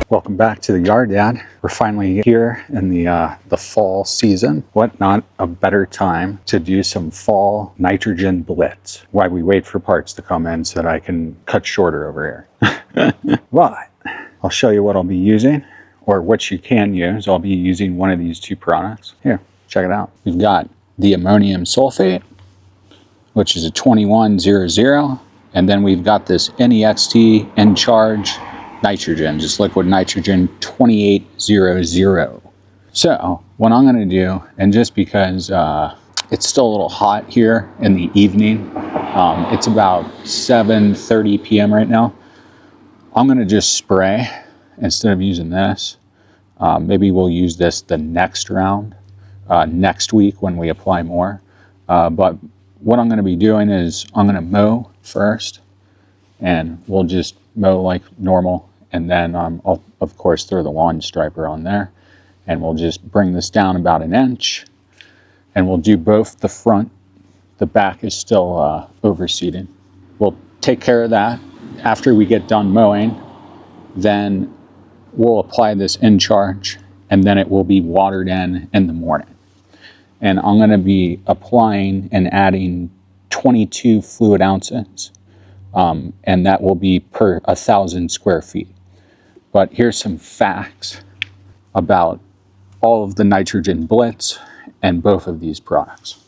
Welcome back to the yard, Dad. We're finally here in the fall season. What not a better time to do some fall nitrogen blitz? Why we wait for parts to come in so that I can cut shorter over here. But I'll show you what I'll be using, or what you can use. I'll be using one of these two products. Here, check it out. We've got the ammonium sulfate, which is a 2100, and then we've got this NEXT N-Charge nitrogen, just liquid nitrogen 2800. So what I'm going to do, and just because it's still a little hot here in the evening, it's about 7:30 p.m. right now, I'm going to just spray instead of using this. Maybe we'll use this the next round, next week when we apply more. But what I'm going to be doing is I'm going to mow first, and we'll just mow like normal, and then I'll of course throw the lawn striper on there, and we'll just bring this down about 1 inch, and we'll do both the front. The back is still overseeded. We'll take care of that after we get done mowing. Then we'll apply this N-Charge, and then it will be watered in the morning. And I'm going to be applying and adding 22 fluid ounces. And that will be per 1,000 square feet. But here's some facts about all of the nitrogen blitz and both of these products.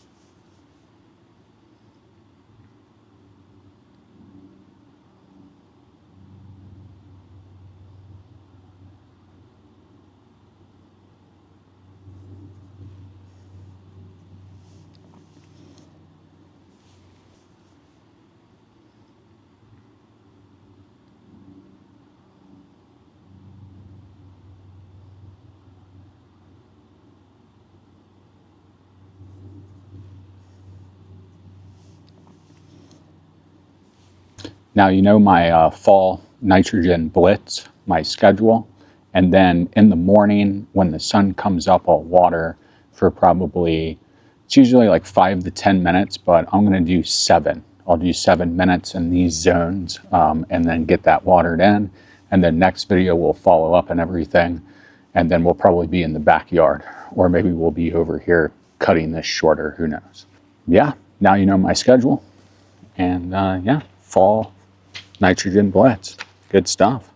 Now, you know my fall nitrogen blitz, my schedule, and then in the morning when the sun comes up, I'll water for probably, it's usually like 5 to 10 minutes, but I'm going to do 7. I'll do 7 minutes in these zones, and then get that watered in, and then next video we'll follow up and everything, and then we'll probably be in the backyard, or maybe we'll be over here cutting this shorter, who knows. Yeah, now you know my schedule, and yeah, fall nitrogen blitz, good stuff.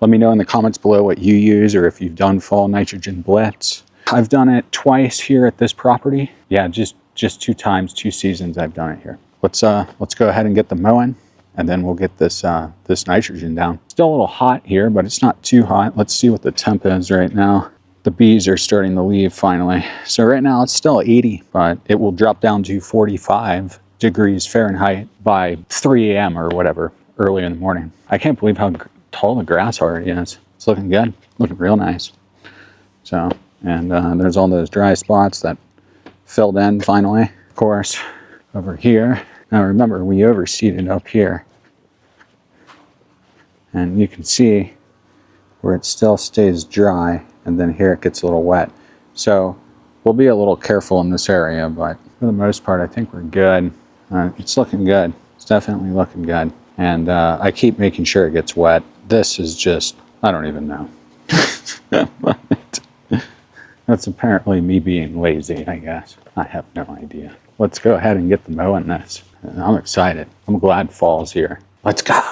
Let me know in the comments below what you use, or if you've done fall nitrogen blitz. I've done it twice here at this property. Yeah, just 2 times, 2 seasons I've done it here. Let's go ahead and get the mowing, and then we'll get this this nitrogen down. Still a little hot here, but it's not too hot. Let's see what the temp is right now. The bees are starting to leave finally. So right now it's still 80, but it will drop down to 45 degrees Fahrenheit by 3 a.m. or whatever, early in the morning. I can't believe how tall the grass already is. It's looking good, looking real nice. So, and there's all those dry spots that filled in finally. Of course, over here, now remember we overseeded up here, and you can see where it still stays dry, and then here it gets a little wet. So we'll be a little careful in this area, but for the most part I think we're good. It's looking good. It's definitely looking good. And I keep making sure it gets wet. This is just, I don't even know. That's apparently me being lazy, I guess. I have no idea. Let's go ahead and get the mowing this. I'm excited. I'm glad fall's here. Let's go.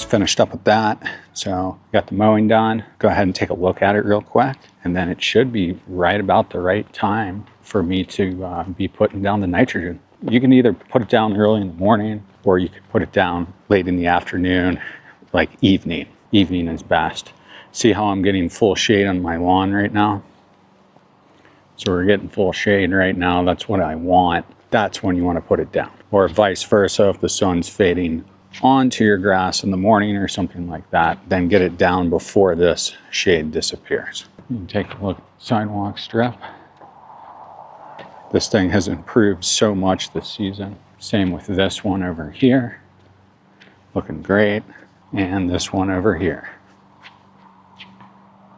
just finished up with that. So got the mowing done. Go ahead and take a look at it real quick. And then it should be right about the right time for me to be putting down the nitrogen. You can either put it down early in the morning, or you could put it down late in the afternoon, like evening. Evening is best. See how I'm getting full shade on my lawn right now? So we're getting full shade right now. That's what I want. That's when you want to put it down. Or vice versa, if the sun's fading onto your grass in the morning or something like that, then get it down before this shade disappears. You can take a look at the sidewalk strip. This thing has improved so much this season. Same with this one over here. Looking great. And this one over here.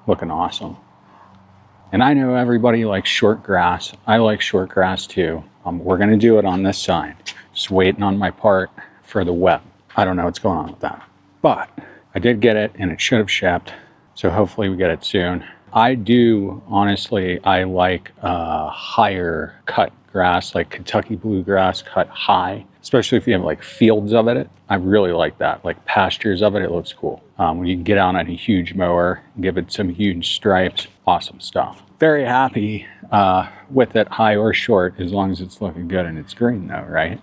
Looking awesome. And I know everybody likes short grass. I like short grass too. We're gonna do it on this side. Just waiting on my part for the web. I don't know what's going on with that. But I did get it and it should have shipped. So hopefully we get it soon. I do, honestly, I like higher cut grass, like Kentucky bluegrass cut high, especially if you have like fields of it. I really like that, like pastures of it. It looks cool. When you can get out on a huge mower, give it some huge stripes, awesome stuff. Very happy with it, high or short, as long as it's looking good and it's green though, right?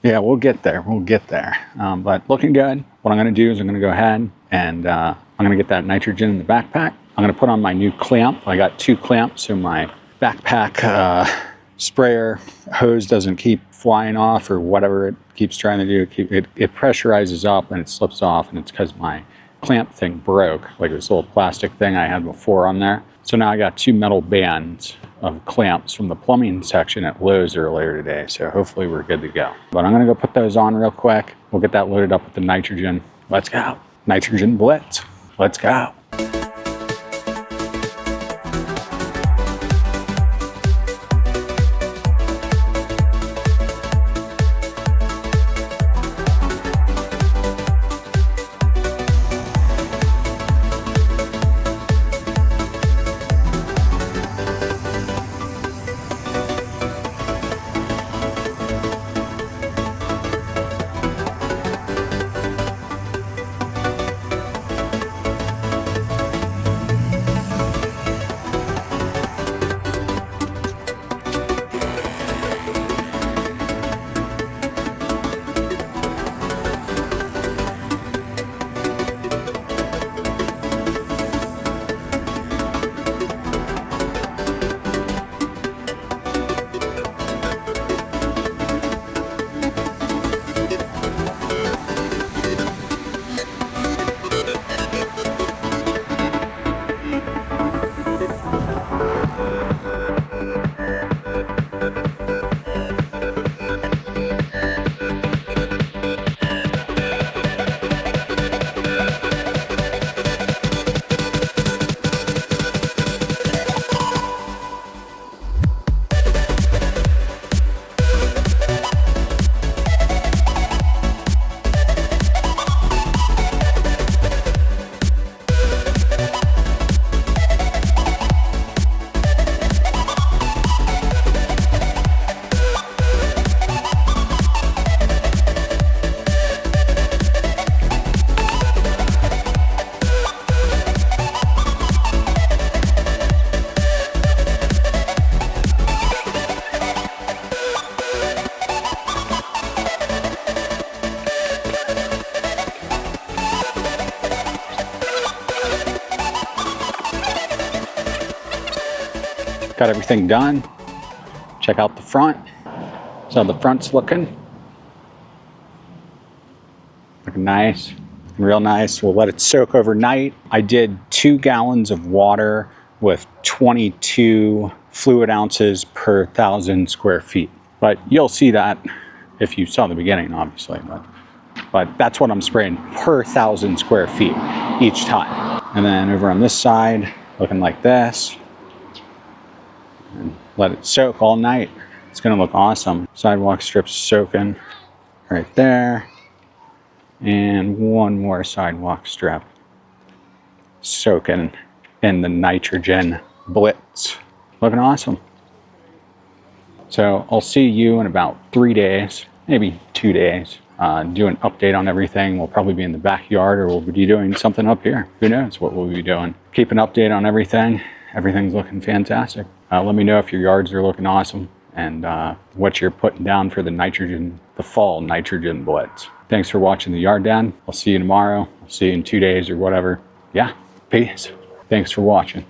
Yeah, we'll get there, we'll get there. But looking good. What I'm gonna do is I'm gonna go ahead and I'm gonna get that nitrogen in the backpack. I'm gonna put on my new clamp. I got 2 clamps so my backpack sprayer hose doesn't keep flying off or whatever it keeps trying to do. It pressurizes up and it slips off, and it's because my clamp thing broke, like this little plastic thing I had before on there. So now I got 2 metal bands of clamps from the plumbing section at Lowe's earlier today. So hopefully we're good to go. But I'm gonna go put those on real quick. We'll get that loaded up with the nitrogen. Let's go. Nitrogen Blitz. Let's go. Got everything done. Check out the front. So the front's looking nice, real nice. We'll let it soak overnight. I did 2 gallons of water with 22 fluid ounces per 1,000 square feet. But you'll see that if you saw the beginning, obviously. But that's what I'm spraying per 1,000 square feet each time. And then over on this side, looking like this. And let it soak all night. It's gonna look awesome. Sidewalk strips soaking right there. And one more sidewalk strip soaking in the nitrogen Blitz. Looking awesome. So I'll see you in about 3 days, maybe 2 days. do an update on everything. We'll probably be in the backyard, or we'll be doing something up here. Who knows what we'll be doing. Keep an update on everything. Everything's looking fantastic. Let me know if your yards are looking awesome and what you're putting down for the fall nitrogen blitz. Thanks for watching the Yard Dad. I'll see you tomorrow. I'll see you in 2 days or whatever. Yeah, peace. Thanks for watching.